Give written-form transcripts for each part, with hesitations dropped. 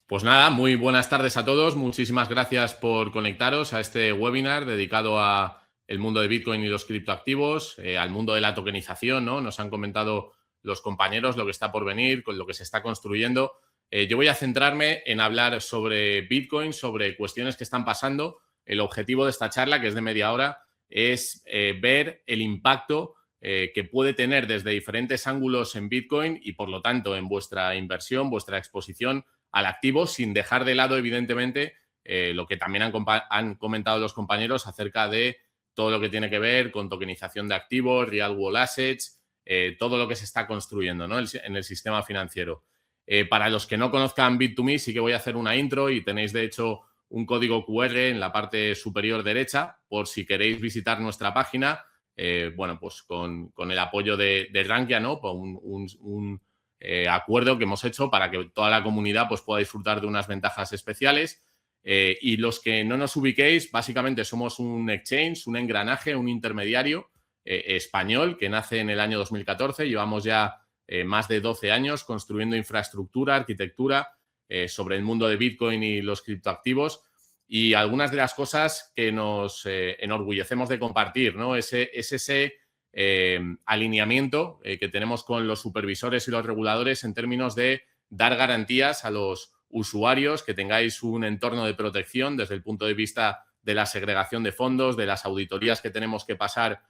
Pues nada, muy buenas tardes a todos. Muchísimas gracias por conectaros a este webinar dedicado a el mundo de Bitcoin y los criptoactivos, al mundo de la tokenización, ¿no? Nos han comentado los compañeros lo que está por venir, con lo que se está construyendo. Yo voy a centrarme en hablar sobre Bitcoin, sobre cuestiones que están pasando. El objetivo de esta charla, que es de media hora, es ver el impacto que puede tener desde diferentes ángulos en Bitcoin y, por lo tanto, en vuestra inversión, vuestra exposición al activo, sin dejar de lado, evidentemente, lo que también han comentado los compañeros acerca de todo lo que tiene que ver con tokenización de activos, real world assets, todo lo que se está construyendo, ¿no? en el sistema financiero. Para los que no conozcan Bit2Me, sí que voy a hacer una intro y tenéis, de hecho, un código QR en la parte superior derecha por si queréis visitar nuestra página. Bueno, pues con el apoyo de Rankia, ¿no? Un acuerdo que hemos hecho para que toda la comunidad pues, pueda disfrutar de unas ventajas especiales. Y los que no nos ubiquéis, básicamente somos un exchange, un engranaje, un intermediario español que nace en el año 2014. Llevamos ya más de 12 años construyendo infraestructura, arquitectura sobre el mundo de Bitcoin y los criptoactivos. Y algunas de las cosas que nos enorgullecemos de compartir, ¿no? Es ese alineamiento que tenemos con los supervisores y los reguladores en términos de dar garantías a los usuarios, que tengáis un entorno de protección desde el punto de vista de la segregación de fondos, de las auditorías que tenemos que pasar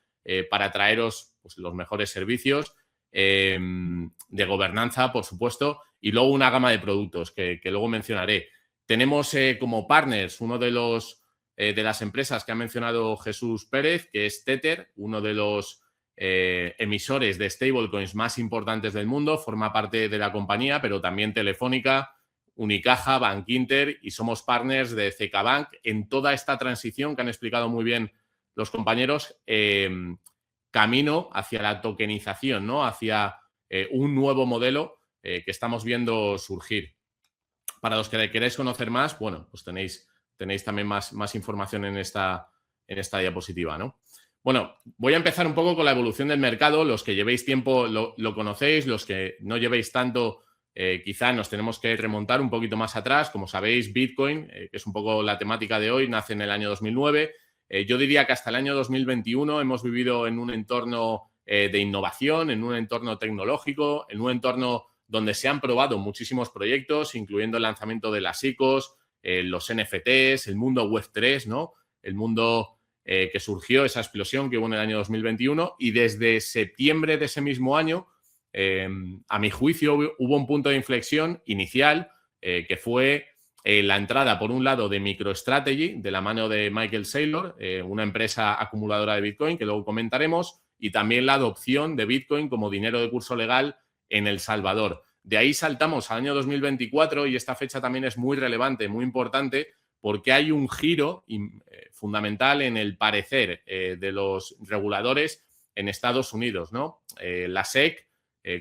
para traeros pues, los mejores servicios, de gobernanza, por supuesto, y luego una gama de productos que luego mencionaré. Tenemos como partners uno de las empresas que ha mencionado Jesús Pérez, que es Tether, uno de los emisores de stablecoins más importantes del mundo, forma parte de la compañía, pero también Telefónica, Unicaja, Bankinter, y somos partners de CK Bank en toda esta transición que han explicado muy bien los compañeros, camino hacia la tokenización, ¿no? Hacia un nuevo modelo que estamos viendo surgir. Para los que queréis conocer más, bueno, pues tenéis también más información en esta diapositiva, ¿no? Bueno, voy a empezar un poco con la evolución del mercado. Los que llevéis tiempo lo conocéis, los que no llevéis tanto, quizá nos tenemos que remontar un poquito más atrás. Como sabéis, Bitcoin, que es un poco la temática de hoy, nace en el año 2009. Yo diría que hasta el año 2021 hemos vivido en un entorno de innovación, en un entorno tecnológico, en un entorno donde se han probado muchísimos proyectos, incluyendo el lanzamiento de las ICOs, los NFTs, el mundo Web3, ¿no? El mundo que surgió, esa explosión que hubo en el año 2021, y desde septiembre de ese mismo año, a mi juicio, hubo un punto de inflexión inicial que fue la entrada, por un lado, de MicroStrategy, de la mano de Michael Saylor, una empresa acumuladora de Bitcoin, que luego comentaremos, y también la adopción de Bitcoin como dinero de curso legal en El Salvador. De ahí saltamos al año 2024 y esta fecha también es muy relevante, muy importante, porque hay un giro fundamental en el parecer de los reguladores en Estados Unidos, ¿no? La SEC,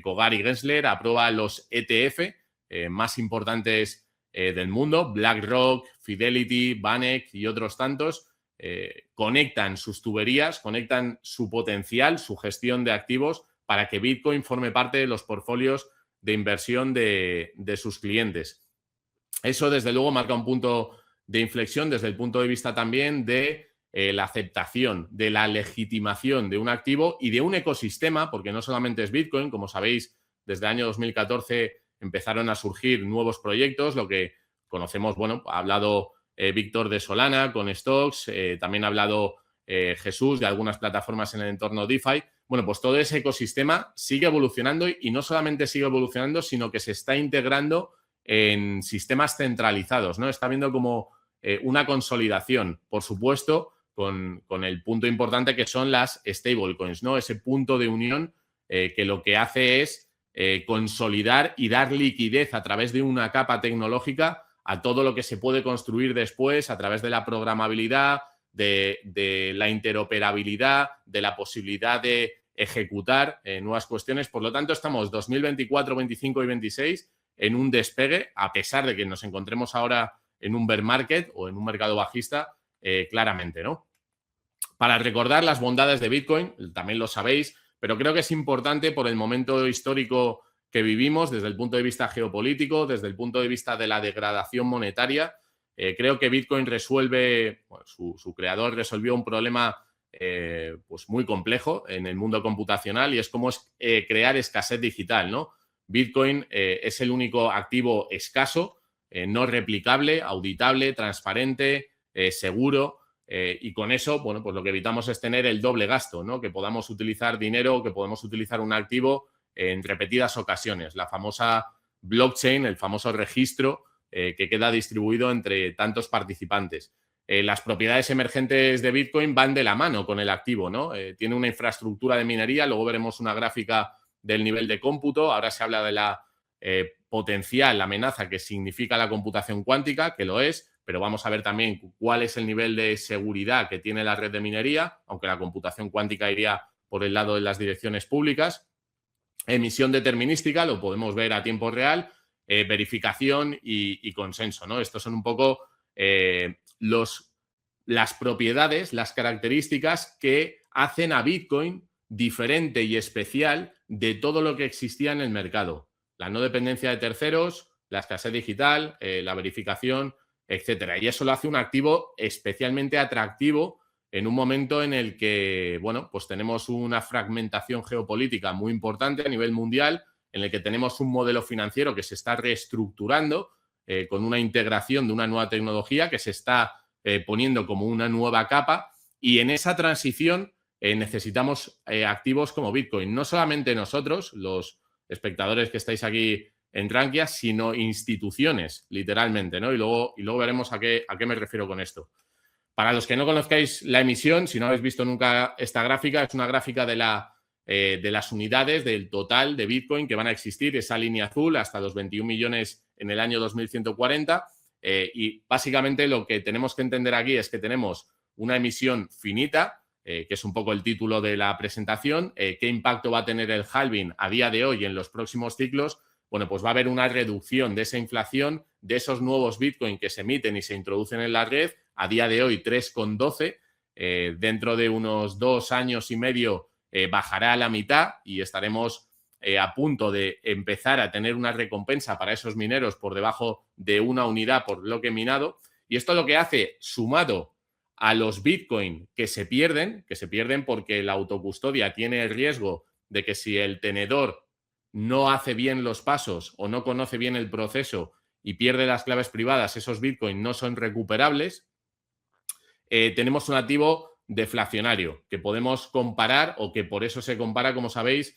Kogar y Gensler, aprueba los ETF más importantes del mundo, BlackRock, Fidelity, Vanek y otros tantos, conectan sus tuberías, conectan su potencial, su gestión de activos para que Bitcoin forme parte de los portfolios de inversión de sus clientes. Eso, desde luego, marca un punto de inflexión desde el punto de vista también de la aceptación, de la legitimación de un activo y de un ecosistema, porque no solamente es Bitcoin, como sabéis, desde el año 2014 empezaron a surgir nuevos proyectos, lo que conocemos, bueno, ha hablado Víctor de Solana con Stocks, también ha hablado Jesús de algunas plataformas en el entorno DeFi. Bueno, pues todo ese ecosistema sigue evolucionando y no solamente sigue evolucionando, sino que se está integrando en sistemas centralizados, ¿no? Está viendo como una consolidación, por supuesto, con el punto importante que son las stablecoins, ¿no? Ese punto de unión que lo que hace es consolidar y dar liquidez a través de una capa tecnológica a todo lo que se puede construir después a través de la programabilidad, de la interoperabilidad, de la posibilidad de ejecutar nuevas cuestiones. Por lo tanto, estamos 2024, 25 y 26 en un despegue, a pesar de que nos encontremos ahora en un bear market o en un mercado bajista, claramente, ¿no? Para recordar las bondades de Bitcoin, también lo sabéis, pero creo que es importante por el momento histórico que vivimos, desde el punto de vista geopolítico, desde el punto de vista de la degradación monetaria. Creo que Bitcoin resuelve, bueno, su creador resolvió un problema pues muy complejo en el mundo computacional, y es cómo crear escasez digital, ¿no? Bitcoin es el único activo escaso, no replicable, auditable, transparente, seguro, y con eso, bueno, pues lo que evitamos es tener el doble gasto, ¿no? Que podamos utilizar dinero, que podemos utilizar un activo en repetidas ocasiones. La famosa blockchain, el famoso registro que queda distribuido entre tantos participantes. Las propiedades emergentes de Bitcoin van de la mano con el activo, ¿no? Tiene una infraestructura de minería, luego veremos una gráfica del nivel de cómputo. Ahora se habla de la potencial amenaza que significa la computación cuántica, que lo es, pero vamos a ver también cuál es el nivel de seguridad que tiene la red de minería, aunque la computación cuántica iría por el lado de las direcciones públicas. Emisión determinística, lo podemos ver a tiempo real, verificación y consenso, ¿no? Estos son un poco las propiedades, las características que hacen a Bitcoin diferente y especial de todo lo que existía en el mercado. La no dependencia de terceros, la escasez digital, la verificación, etcétera. Y eso lo hace un activo especialmente atractivo en un momento en el que, bueno, pues tenemos una fragmentación geopolítica muy importante a nivel mundial, en el que tenemos un modelo financiero que se está reestructurando con una integración de una nueva tecnología que se está poniendo como una nueva capa, y en esa transición necesitamos activos como Bitcoin. No solamente nosotros, los espectadores que estáis aquí en Rankia, sino instituciones, literalmente, ¿no? Y luego veremos a qué me refiero con esto. Para los que no conozcáis la emisión, si no habéis visto nunca esta gráfica, es una gráfica de las unidades del total de Bitcoin que van a existir, esa línea azul, hasta los 21 millones en el año 2140. Y básicamente lo que tenemos que entender aquí es que tenemos una emisión finita, que es un poco el título de la presentación. ¿Qué impacto va a tener el halving a día de hoy en los próximos ciclos? Bueno, pues va a haber una reducción de esa inflación, de esos nuevos Bitcoin que se emiten y se introducen en la red. A día de hoy 3,12, dentro de unos 2 años y medio bajará a la mitad y estaremos a punto de empezar a tener una recompensa para esos mineros por debajo de 1 unidad por bloque minado. Y esto lo que hace, sumado a los Bitcoin que se pierden porque la autocustodia tiene el riesgo de que si el tenedor no hace bien los pasos o no conoce bien el proceso y pierde las claves privadas, esos Bitcoin no son recuperables. Tenemos un activo deflacionario que podemos comparar, o que por eso se compara, como sabéis,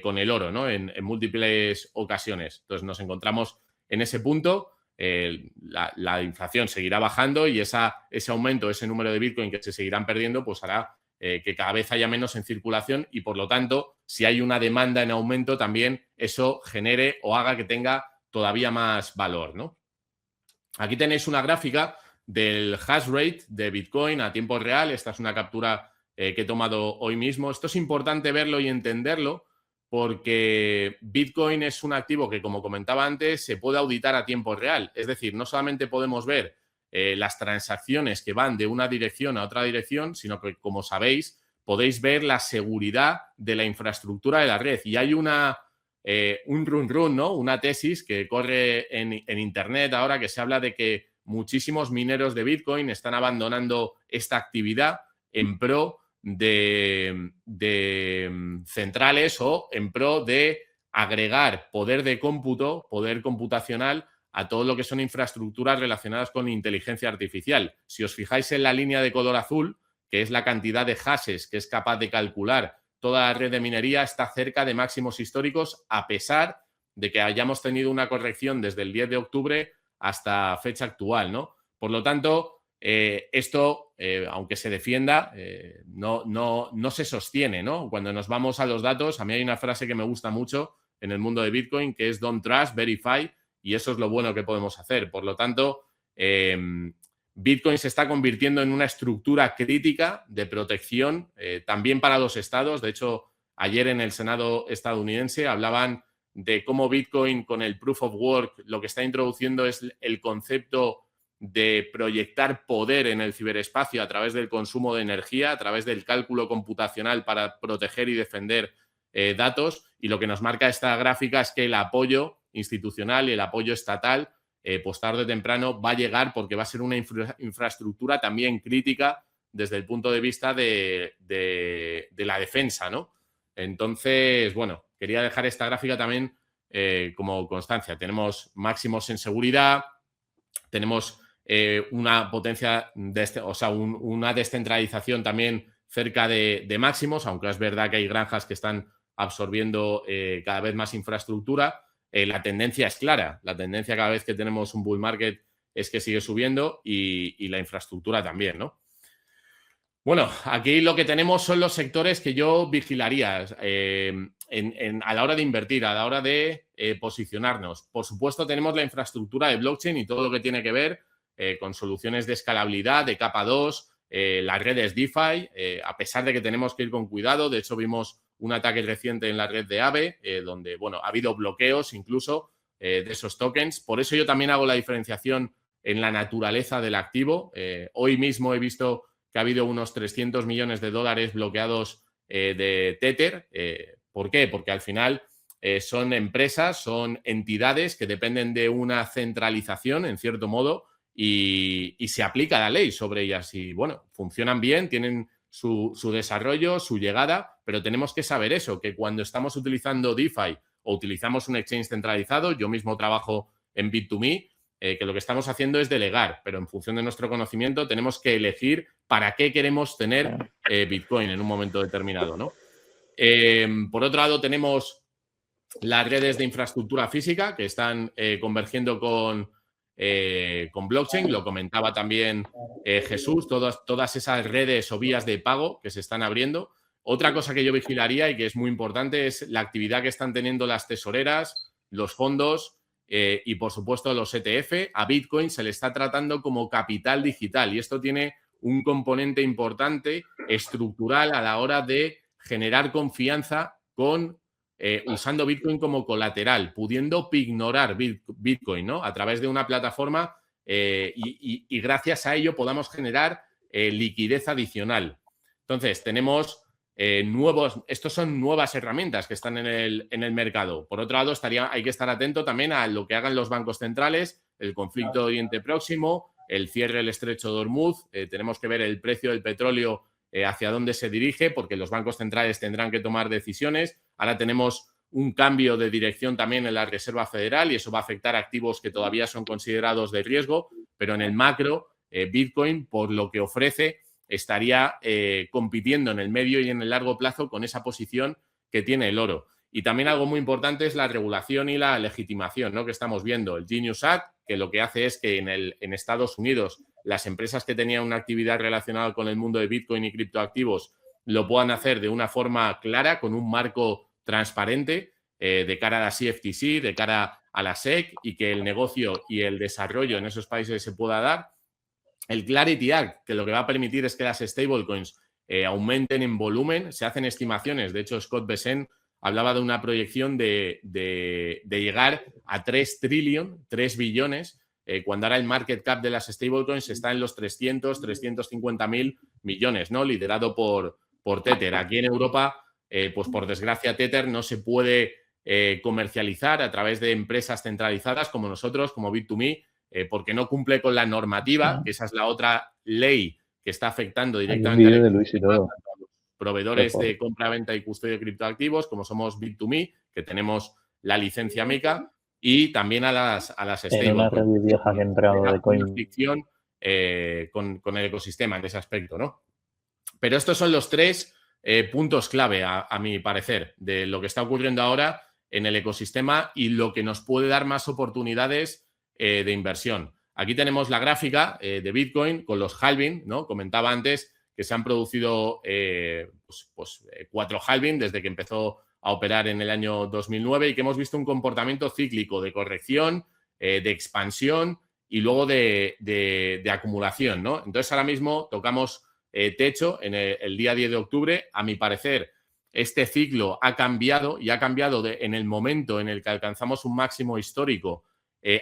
con el oro, ¿no? En múltiples ocasiones. Entonces nos encontramos en ese punto. La inflación seguirá bajando y ese aumento, ese número de Bitcoin que se seguirán perdiendo, pues hará que cada vez haya menos en circulación, y por lo tanto, si hay una demanda en aumento, también eso genere o haga que tenga todavía más valor, ¿no? Aquí tenéis una gráfica del hash rate de Bitcoin a tiempo real. Esta es una captura que he tomado hoy mismo. Esto es importante verlo y entenderlo, porque Bitcoin es un activo que, como comentaba antes, se puede auditar a tiempo real. Es decir, no solamente podemos ver las transacciones que van de una dirección a otra dirección, sino que, como sabéis, podéis ver la seguridad de la infraestructura de la red. Y hay un run, ¿no? Una tesis que corre en Internet ahora, que se habla de que muchísimos mineros de Bitcoin están abandonando esta actividad en pro de centrales, o en pro de agregar poder de cómputo, poder computacional, a todo lo que son infraestructuras relacionadas con inteligencia artificial. Si os fijáis en la línea de color azul, que es la cantidad de hashes que es capaz de calcular toda la red de minería, está cerca de máximos históricos, a pesar de que hayamos tenido una corrección desde el 10 de octubre hasta fecha actual, ¿no? Por lo tanto, esto, aunque se defienda, no se sostiene, ¿no? Cuando nos vamos a los datos, a mí hay una frase que me gusta mucho en el mundo de Bitcoin, que es "Don't trust, verify", y eso es lo bueno que podemos hacer. Por lo tanto, Bitcoin se está convirtiendo en una estructura crítica de protección también para los estados. De hecho, ayer en el Senado estadounidense hablaban de cómo Bitcoin, con el Proof of Work, lo que está introduciendo es el concepto de proyectar poder en el ciberespacio a través del consumo de energía, a través del cálculo computacional para proteger y defender datos. y lo que nos marca esta gráfica es que el apoyo institucional y el apoyo estatal, pues tarde o temprano va a llegar, porque va a ser una infraestructura también crítica desde el punto de vista de la defensa, ¿no? Entonces, bueno, quería dejar esta gráfica también como constancia. Tenemos máximos en seguridad, tenemos una potencia, una descentralización también cerca de máximos, aunque es verdad que hay granjas que están absorbiendo cada vez más infraestructura. La tendencia es clara. La tendencia cada vez que tenemos un bull market es que sigue subiendo y la infraestructura también, ¿no? Bueno, aquí lo que tenemos son los sectores que yo vigilaría a la hora de invertir, a la hora de posicionarnos. Por supuesto, tenemos la infraestructura de blockchain y todo lo que tiene que ver con soluciones de escalabilidad, de capa 2, las redes DeFi, a pesar de que tenemos que ir con cuidado. De hecho, vimos un ataque reciente en la red de Aave, donde, bueno, ha habido bloqueos incluso de esos tokens. Por eso yo también hago la diferenciación en la naturaleza del activo. Hoy mismo he visto que ha habido unos 300 millones de dólares bloqueados de Tether. ¿Por qué? Porque al final son empresas, son entidades que dependen de una centralización, en cierto modo, y se aplica la ley sobre ellas. Y, bueno, funcionan bien, tienen su desarrollo, su llegada, pero tenemos que saber eso, que cuando estamos utilizando DeFi o utilizamos un exchange centralizado, yo mismo trabajo en Bit2Me, que lo que estamos haciendo es delegar, pero en función de nuestro conocimiento tenemos que elegir para qué queremos tener Bitcoin en un momento determinado, ¿no? Por otro lado, tenemos las redes de infraestructura física que están convergiendo con blockchain. Lo comentaba también Jesús, todas esas redes o vías de pago que se están abriendo. Otra cosa que yo vigilaría y que es muy importante es la actividad que están teniendo las tesoreras, los fondos y, por supuesto, los ETF. A Bitcoin se le está tratando como capital digital y esto tiene un componente importante estructural a la hora de generar confianza con usando Bitcoin como colateral, pudiendo ignorar Bitcoin, ¿no? A través de una plataforma y gracias a ello podamos generar liquidez adicional. Entonces, tenemos estos son nuevas herramientas que están en el mercado. Por otro lado, hay que estar atento también a lo que hagan los bancos centrales, el conflicto de Oriente Próximo, el cierre del estrecho de Hormuz. Tenemos que ver el precio del petróleo hacia dónde se dirige, porque los bancos centrales tendrán que tomar decisiones. Ahora tenemos un cambio de dirección también en la Reserva Federal y eso va a afectar activos que todavía son considerados de riesgo, pero en el macro, Bitcoin, por lo que ofrece, estaría compitiendo en el medio y en el largo plazo con esa posición que tiene el oro. Y también algo muy importante es la regulación y la legitimación, ¿no? Que estamos viendo. El Genius Act, que lo que hace es que en Estados Unidos las empresas que tenían una actividad relacionada con el mundo de Bitcoin y criptoactivos lo puedan hacer de una forma clara, con un marco transparente de cara a la CFTC, de cara a la SEC, y que el negocio y el desarrollo en esos países se pueda dar. El Clarity Act, que lo que va a permitir es que las stablecoins aumenten en volumen. Se hacen estimaciones. De hecho, Scott Bessent hablaba de una proyección de llegar a 3 billones, cuando ahora el market cap de las stablecoins está en los 350.000 millones, ¿no? Liderado por Tether. Aquí en Europa, pues por desgracia, Tether no se puede comercializar a través de empresas centralizadas como nosotros, como Bit2Me, porque no cumple con la normativa, que esa es la otra ley que está afectando directamente a los proveedores de compra, venta y custodia de criptoactivos, como somos Bit2Me, que tenemos la licencia MiCA, y también a las stablecoins. En una review vieja que he entrado de Coin. Con el ecosistema en ese aspecto, ¿no? Pero estos son los 3 puntos clave, a mi parecer, de lo que está ocurriendo ahora en el ecosistema y lo que nos puede dar más oportunidades de inversión. Aquí tenemos la gráfica de Bitcoin con los halving, ¿no? Comentaba antes que se han producido 4 halving desde que empezó a operar en el año 2009 y que hemos visto un comportamiento cíclico de corrección, de expansión y luego de acumulación, ¿no? Entonces, ahora mismo tocamos techo en el día 10 de octubre. A mi parecer, este ciclo ha cambiado y ha cambiado en el momento en el que alcanzamos un máximo histórico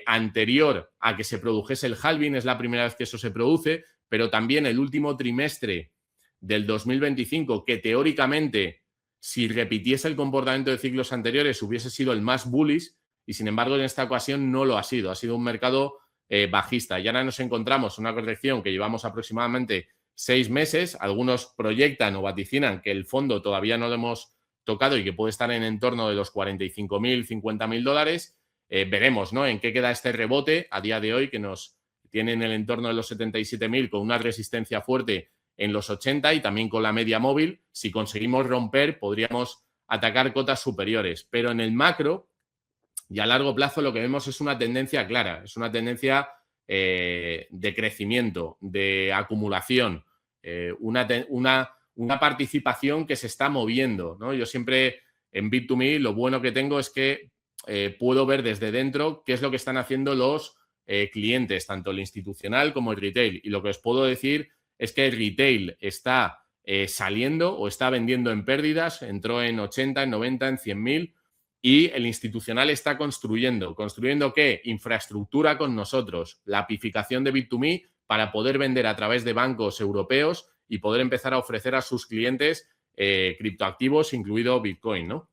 anterior a que se produjese el halving. Es la primera vez que eso se produce, pero también el último trimestre del 2025, que teóricamente si repitiese el comportamiento de ciclos anteriores, hubiese sido el más bullish y, sin embargo, en esta ocasión no lo ha sido. Ha sido un mercado bajista. Y ahora nos encontramos en una corrección que llevamos aproximadamente 6 meses. Algunos proyectan o vaticinan que el fondo todavía no lo hemos tocado y que puede estar en torno de los 45.000, 50.000 dólares. Veremos, ¿no?, en qué queda este rebote a día de hoy, que nos tiene en el entorno de los 77.000 con una resistencia fuerte en los 80 y también con la media móvil. Si conseguimos romper, podríamos atacar cotas superiores. Pero en el macro y a largo plazo lo que vemos es una tendencia clara, es una tendencia de crecimiento, de acumulación, una participación que se está moviendo, ¿no? Yo siempre en Bit2Me lo bueno que tengo es que puedo ver desde dentro qué es lo que están haciendo los clientes, tanto el institucional como el retail. Y lo que os puedo decir es que el retail está saliendo o está vendiendo en pérdidas, entró en 80, en 90, en 100.000, y el institucional está construyendo. ¿Construyendo qué? Infraestructura con nosotros, la apificación de Bit2Me para poder vender a través de bancos europeos y poder empezar a ofrecer a sus clientes criptoactivos, incluido Bitcoin, ¿no?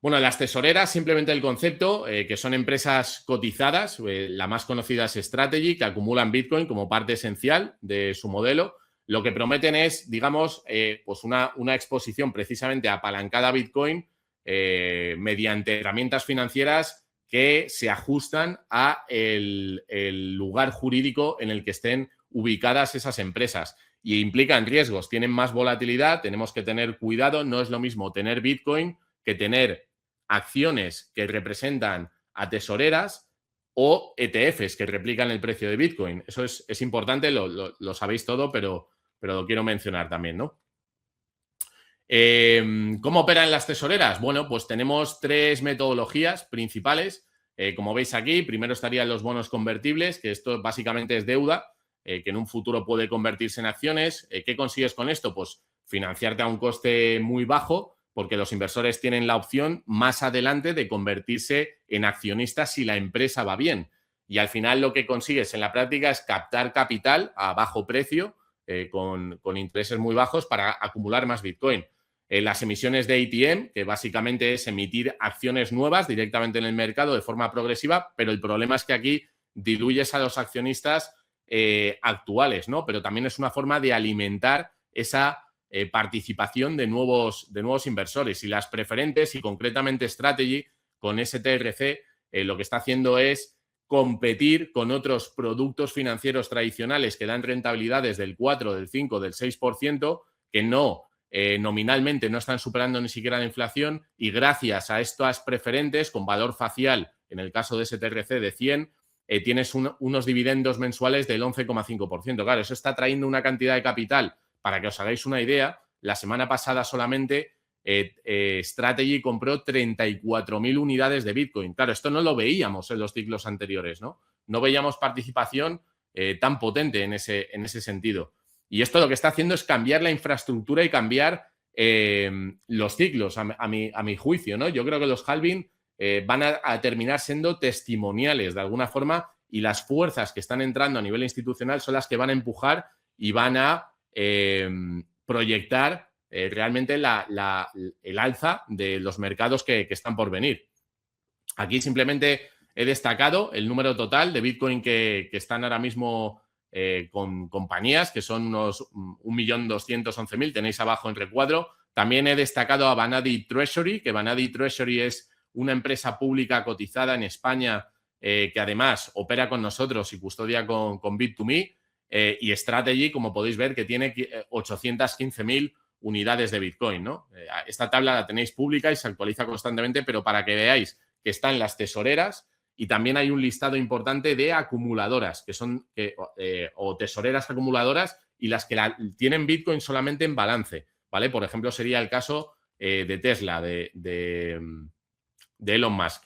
Bueno, las tesoreras, simplemente el concepto, que son empresas cotizadas, la más conocida es Strategy, que acumulan Bitcoin como parte esencial de su modelo. Lo que prometen es, digamos, pues una exposición precisamente apalancada a Bitcoin mediante herramientas financieras que se ajustan a el lugar jurídico en el que estén ubicadas esas empresas. Y implican riesgos, tienen más volatilidad, tenemos que tener cuidado. No es lo mismo tener Bitcoin que tener acciones que representan a tesoreras o ETFs que replican el precio de Bitcoin. Eso es importante, lo sabéis todo, pero lo quiero mencionar también, ¿no? ¿Cómo operan las tesoreras? Bueno, pues tenemos 3 metodologías principales. Como veis aquí, primero estarían los bonos convertibles, que esto básicamente es deuda, que en un futuro puede convertirse en acciones. ¿Qué consigues con esto? Pues financiarte a un coste muy bajo, porque los inversores tienen la opción más adelante de convertirse en accionistas si la empresa va bien. Y al final lo que consigues en la práctica es captar capital a bajo precio, con intereses muy bajos, para acumular más Bitcoin. Las emisiones de ATM, que básicamente es emitir acciones nuevas directamente en el mercado de forma progresiva, pero el problema es que aquí diluyes a los accionistas actuales, ¿no? Pero también es una forma de alimentar esa participación de nuevos inversores. Y las preferentes, y concretamente Strategy con STRC, lo que está haciendo es competir con otros productos financieros tradicionales que dan rentabilidades del 4, del 5, del 6%, que no nominalmente no están superando ni siquiera la inflación, y gracias a estas preferentes con valor facial, en el caso de STRC de 100, tienes unos dividendos mensuales del 11,5%. Claro, eso está trayendo una cantidad de capital. Para que os hagáis una idea, la semana pasada solamente Strategy compró 34.000 unidades de Bitcoin. Claro, esto no lo veíamos en los ciclos anteriores, ¿no? No veíamos participación tan potente en ese sentido. Y esto lo que está haciendo es cambiar la infraestructura y cambiar los ciclos, a mi juicio, ¿no? Yo creo que los halving van a terminar siendo testimoniales de alguna forma, y las fuerzas que están entrando a nivel institucional son las que van a empujar y van a proyectar realmente el alza de los mercados que están por venir. Aquí simplemente he destacado el número total de Bitcoin que están ahora mismo con compañías, que son unos 1.211.000, tenéis abajo en recuadro. También he destacado a Vanadi Treasury, que Vanadi Treasury es una empresa pública cotizada en España que además opera con nosotros y custodia con Bit2Me, y Strategy, como podéis ver, que tiene 815.000 unidades de Bitcoin, ¿no? Esta tabla la tenéis pública y se actualiza constantemente, pero para que veáis que están las tesoreras. Y también hay un listado importante de acumuladoras, que son o tesoreras acumuladoras, y las que tienen Bitcoin solamente en balance, ¿vale? Por ejemplo, sería el caso de Tesla, de Elon Musk.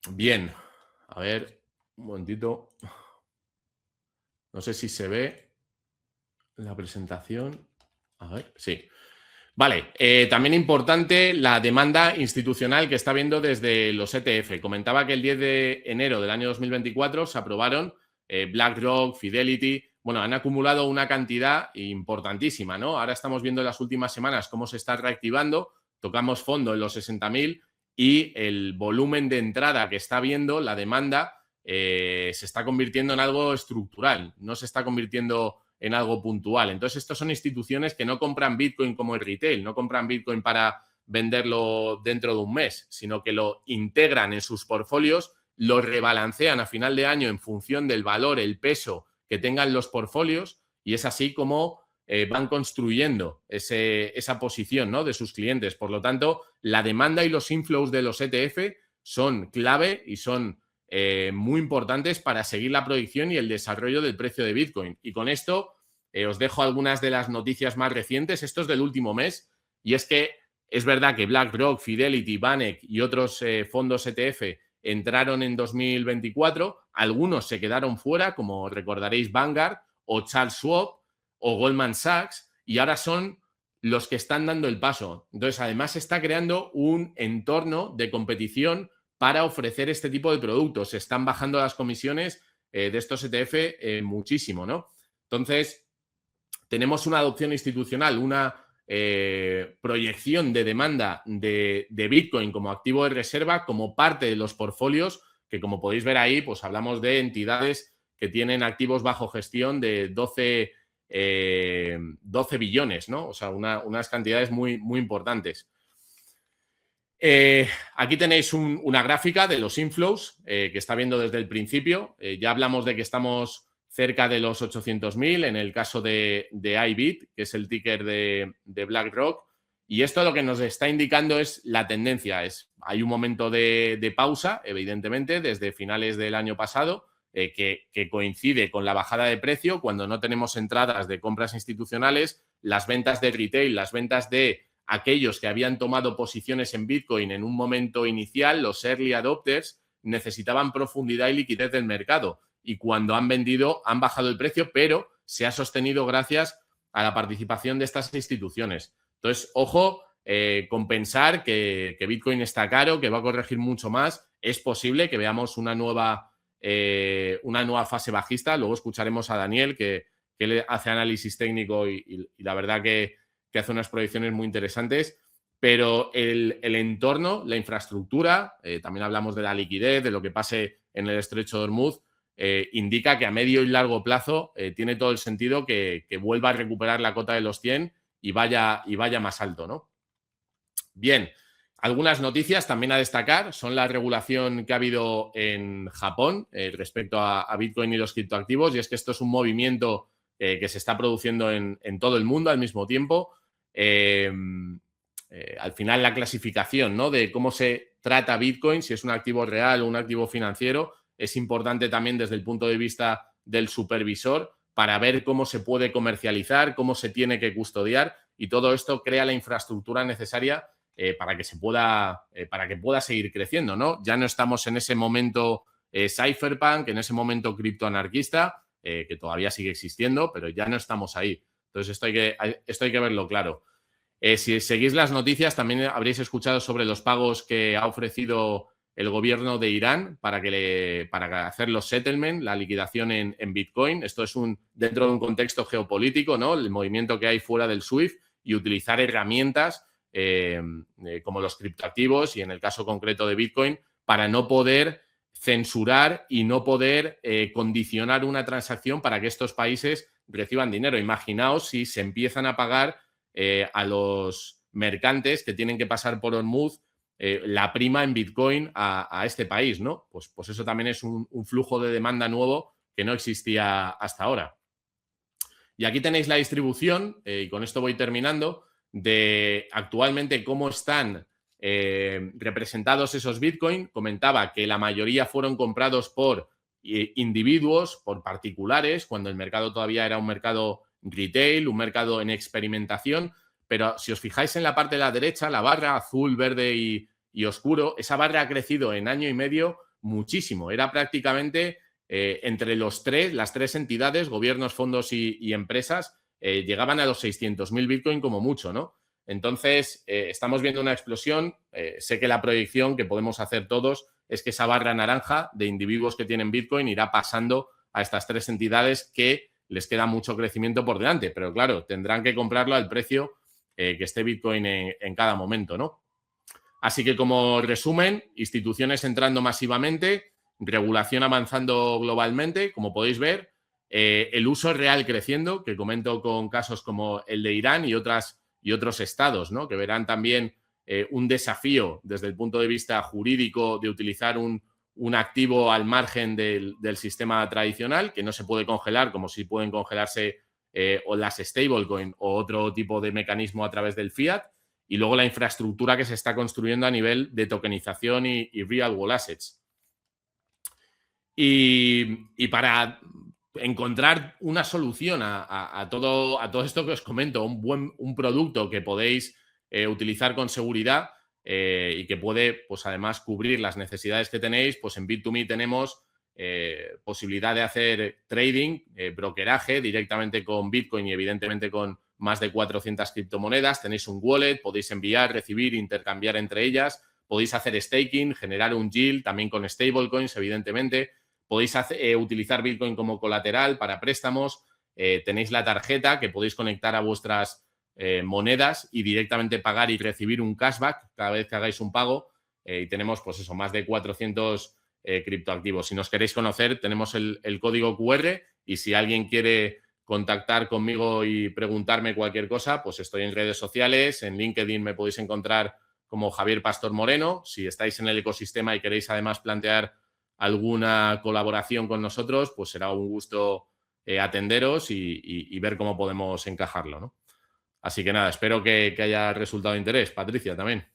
Bien, a ver, un momentito. No sé si se ve la presentación. A ver, sí. Vale, también importante la demanda institucional que está habiendo desde los ETF. Comentaba que el 10 de enero del año 2024 se aprobaron BlackRock, Fidelity. bueno, han acumulado una cantidad importantísima, ¿no? Ahora estamos viendo en las últimas semanas cómo se está reactivando, tocamos fondo en los 60.000 y el volumen de entrada que está viendo, la demanda, se está convirtiendo en algo estructural, no se está convirtiendo en algo puntual. Entonces, estos son instituciones que no compran Bitcoin como el retail, no compran Bitcoin para venderlo dentro de un mes, sino que lo integran en sus portfolios, lo rebalancean a final de año en función del valor, el peso que tengan los portfolios, y es así como van construyendo esa posición, ¿no?, de sus clientes. Por lo tanto, la demanda y los inflows de los ETF son clave y son muy importantes para seguir la proyección y el desarrollo del precio de Bitcoin. Y con esto os dejo algunas de las noticias más recientes. Esto es del último mes, y es que es verdad que BlackRock, Fidelity, VanEck y otros fondos ETF entraron en 2024, algunos se quedaron fuera, como recordaréis Vanguard o Charles Schwab o Goldman Sachs, y ahora son los que están dando el paso. Entonces, además, se está creando un entorno de competición para ofrecer este tipo de productos. Se están bajando las comisiones de estos ETF muchísimo, ¿no? Entonces, tenemos una adopción institucional, una proyección de demanda de Bitcoin como activo de reserva, como parte de los portfolios, que como podéis ver ahí, pues hablamos de entidades que tienen activos bajo gestión de 12 billones, ¿no? O sea, unas cantidades muy, muy importantes. Aquí tenéis una gráfica de los inflows que está viendo desde el principio. Ya hablamos de que estamos cerca de los 800.000 en el caso de IBIT, que es el ticker de BlackRock. Y esto lo que nos está indicando es la tendencia. Hay un momento de pausa, evidentemente, desde finales del año pasado, que coincide con la bajada de precio. Cuando no tenemos entradas de compras institucionales, las ventas de retail, las ventas de aquellos que habían tomado posiciones en Bitcoin en un momento inicial, los early adopters, necesitaban profundidad y liquidez del mercado. Y cuando han vendido, han bajado el precio, pero se ha sostenido gracias a la participación de estas instituciones. Entonces, ojo, con pensar que Bitcoin está caro, que va a corregir mucho más. Es posible que veamos una nueva fase bajista. Luego escucharemos a Daniel, que le hace análisis técnico y la verdad que hace unas proyecciones muy interesantes. Pero el entorno, la infraestructura, también hablamos de la liquidez, de lo que pase en el estrecho de Hormuz, indica que a medio y largo plazo tiene todo el sentido que vuelva a recuperar la cota de los 100 y vaya más alto, ¿no? Bien, algunas noticias también a destacar son la regulación que ha habido en Japón respecto a Bitcoin y los criptoactivos, y es que esto es un movimiento que se está produciendo en todo el mundo al mismo tiempo. Al final, la clasificación, ¿no?, de cómo se trata Bitcoin, si es un activo real o un activo financiero, es importante también desde el punto de vista del supervisor para ver cómo se puede comercializar, cómo se tiene que custodiar, y todo esto crea la infraestructura necesaria para que pueda seguir creciendo, ¿no? Ya no estamos en ese momento cypherpunk, en ese momento criptoanarquista, que todavía sigue existiendo, pero ya no estamos ahí. Entonces, esto hay que verlo claro. Si seguís las noticias, también habréis escuchado sobre los pagos que ha ofrecido el gobierno de Irán para hacer los settlement, la liquidación en Bitcoin. Esto es dentro de un contexto geopolítico, ¿no? El movimiento que hay fuera del SWIFT, y utilizar herramientas como los criptoactivos y en el caso concreto de Bitcoin para no poder censurar y no poder condicionar una transacción para que estos países reciban dinero. Imaginaos si se empiezan a pagar a los mercantes que tienen que pasar por Hormuz la prima en Bitcoin a este país, ¿no? Pues eso también es un flujo de demanda nuevo que no existía hasta ahora. Y aquí tenéis la distribución, y con esto voy terminando, de actualmente cómo están representados esos Bitcoin. Comentaba que la mayoría fueron comprados por individuos, por particulares, cuando el mercado todavía era un mercado retail, un mercado en experimentación. Pero si os fijáis en la parte de la derecha, la barra azul, verde y oscuro, esa barra ha crecido en año y medio muchísimo. Era prácticamente entre las tres entidades, gobiernos, fondos y empresas, llegaban a los 600.000 Bitcoin como mucho, ¿no? Entonces, estamos viendo una explosión. Sé que la proyección que podemos hacer todos es que esa barra naranja de individuos que tienen Bitcoin irá pasando a estas tres entidades que les queda mucho crecimiento por delante, pero claro, tendrán que comprarlo al precio que esté Bitcoin en cada momento, ¿no? Así que, como resumen, instituciones entrando masivamente, regulación avanzando globalmente, como podéis ver, el uso real creciendo, que comento con casos como el de Irán y otros estados, ¿no? Que verán también un desafío desde el punto de vista jurídico de utilizar un activo al margen del sistema tradicional, que no se puede congelar como si pueden congelarse o las stablecoin o otro tipo de mecanismo a través del fiat. Y luego la infraestructura que se está construyendo a nivel de tokenización y real world assets. Y para encontrar una solución a todo esto que os comento, un producto que podéis utilizar con seguridad y que puede, pues además, cubrir las necesidades que tenéis, pues en Bit2Me tenemos posibilidad de hacer trading, brokeraje directamente con Bitcoin y evidentemente con más de 400 criptomonedas. Tenéis un wallet, podéis enviar, recibir, intercambiar entre ellas. Podéis hacer staking, generar un yield, también con stablecoins, evidentemente. Podéis utilizar Bitcoin como colateral para préstamos. Tenéis la tarjeta que podéis conectar a vuestras monedas y directamente pagar y recibir un cashback cada vez que hagáis un pago. Y tenemos, pues eso, más de 400 criptoactivos. Si nos queréis conocer, tenemos el código QR y si alguien quiere contactar conmigo y preguntarme cualquier cosa, pues estoy en redes sociales, en LinkedIn me podéis encontrar como Javier Pastor Moreno. Si estáis en el ecosistema y queréis además plantear alguna colaboración con nosotros, pues será un gusto atenderos y ver cómo podemos encajarlo, ¿no? Así que nada, espero que haya resultado de interés. Patricia, también.